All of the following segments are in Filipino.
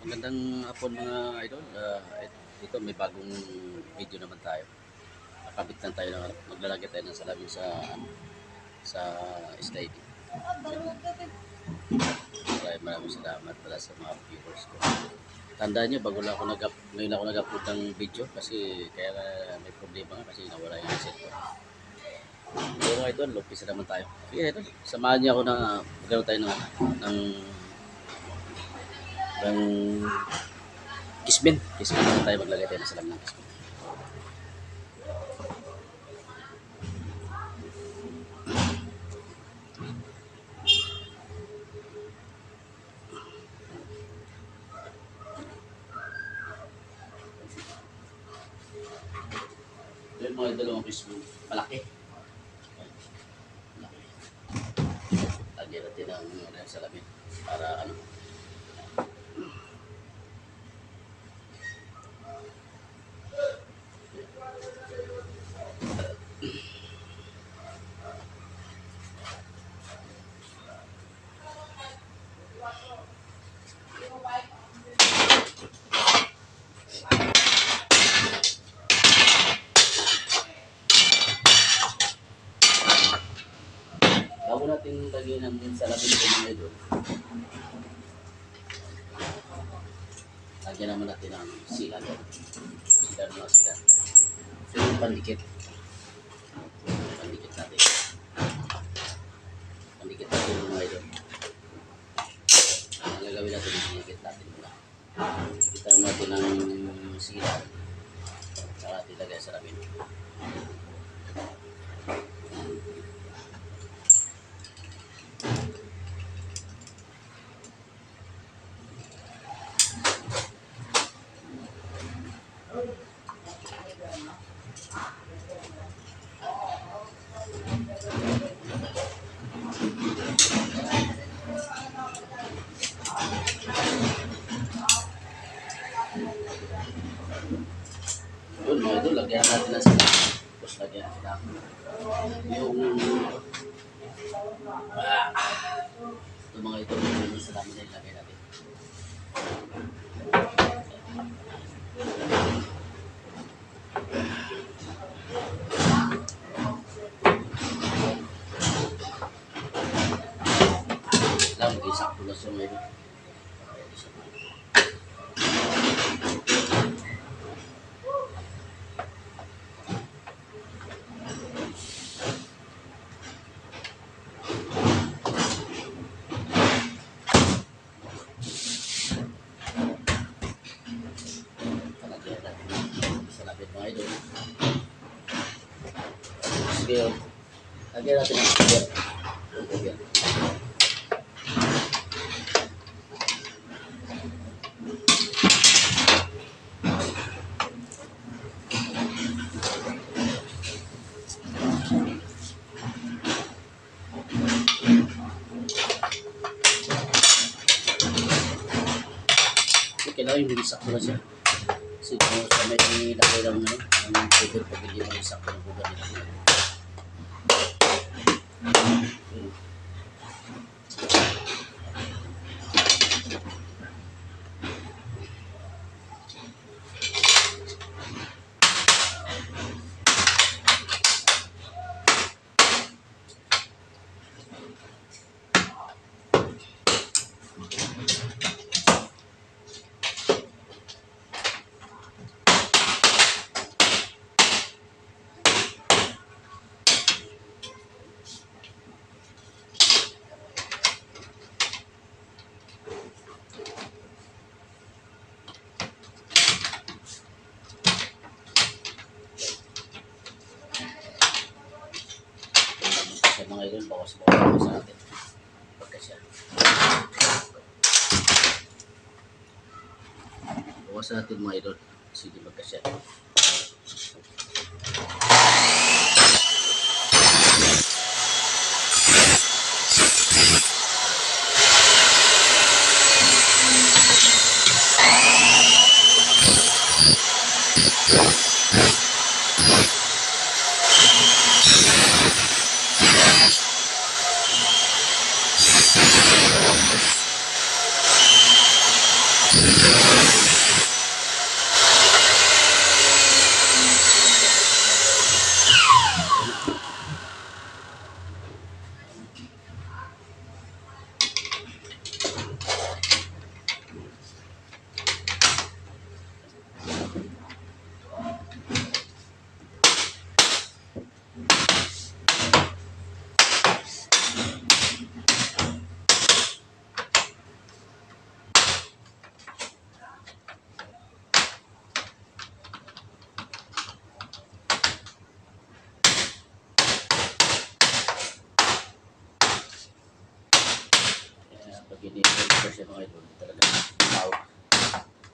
Magandang hapon mga idol. Ito may bagong video naman tayo. Kakabit lang tayo ng maglalagay tayo ng salamin sa sliding. Maraming salamat pala sa mga viewers ko. Tandaan nyo, ngayon ako nag-upload ng video kasi kaya may problema nga kasi nawala yung headset ko. So mga idol, umpisa naman tayo. Sige idol, samahan niyo ako na magkaroon tayo ng kismin. Kismin naman tayo, maglagay tayo ng salamin ng kismin. Yung mga dalawang kismin, malaki. Lagyan natin ng salamin para ano. Bago natin lagyan ng salamin ko mga idol, lagyan naman natin ng sila. Sila. So yung pandikit natin. Pandikit natin mga idol. Ang gagawin natin yung pandikit natin muna. Kita natin ng sila. Para natin lagay sa salamin. Yun mga idol, lagyan natin ng sila. Tapos lagyan natin yung ito mga idol, yung salamin na ilagay natin. Lang, mag-isakto lang siya ngayon. Mga idol. Sige, lagyan natin ang sugar. Kailangan yung binisakto na siya. Kasi kung sa may lagay lang ang sugar pag hindi mo isakto ng sugar nila. Mga idol, bawas sa natin. Pagkasya. Bawas natin mga idol. Sige, pagkasya. Kaya pag ini-filter siya mga idol, talaga tao.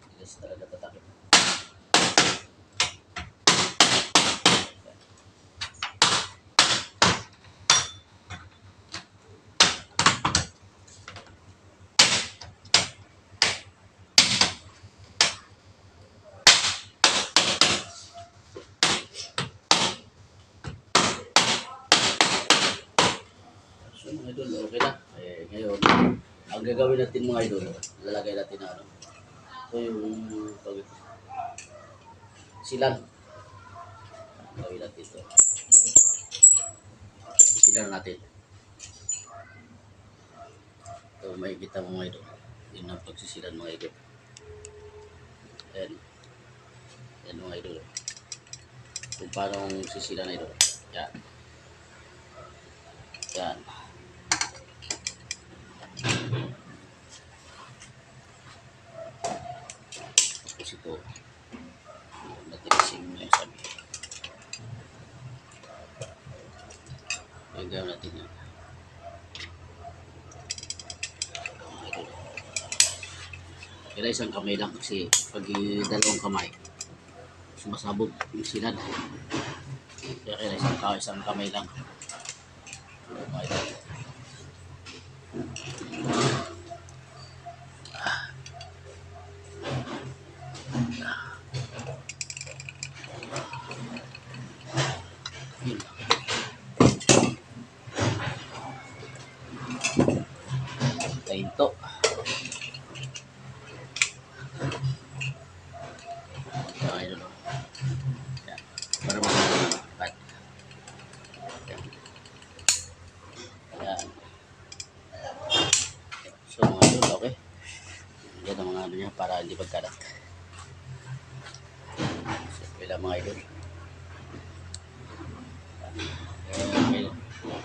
Hindi kasi talaga tatakip. So mga idol, okay na. Ngayon, ang gagawin natin mga idol, lalagay natin na ano. So yung silang. Gawin natin ito. Silang natin. Ito makikita mo mga idol. Yun ang pagsisilan mga idol. Ayan. Ayan mga idol. Kung paano sisilan na idol. Yan. Yan. Tapos ito. Natilising mo yung sabi. Ayan gawin natin yan. Kaya isang kamay lang kasi pag dalawang kamay sumasabog yung silan. Kaya isang kamay lang. Okay. Yun. Tainto. Okay, no. Yan. Para mag-cut. Yan. So, mga idol, okay. Yan ang mga ano niya para hindi magkalat. So, kailan mga idol.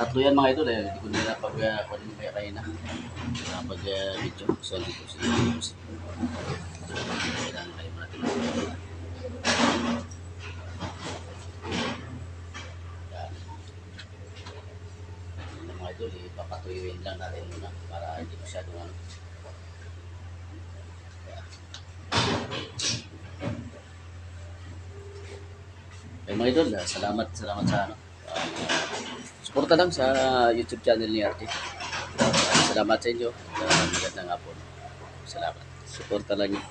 Tatlo yan mga idol eh. Hindi ko nila pag may kayo na. Pag video. So, hindi ko sila. Kailangan kayo natin. Yan. Yan mga idol, ipapatuyuin lang natin muna para hindi masyadong ano. Okay mga idol, salamat sa ano. Suporta lang sa YouTube channel ni Arte. Salamat sa inyo. Magandang hapon. Salamat. Suporta lang niyo.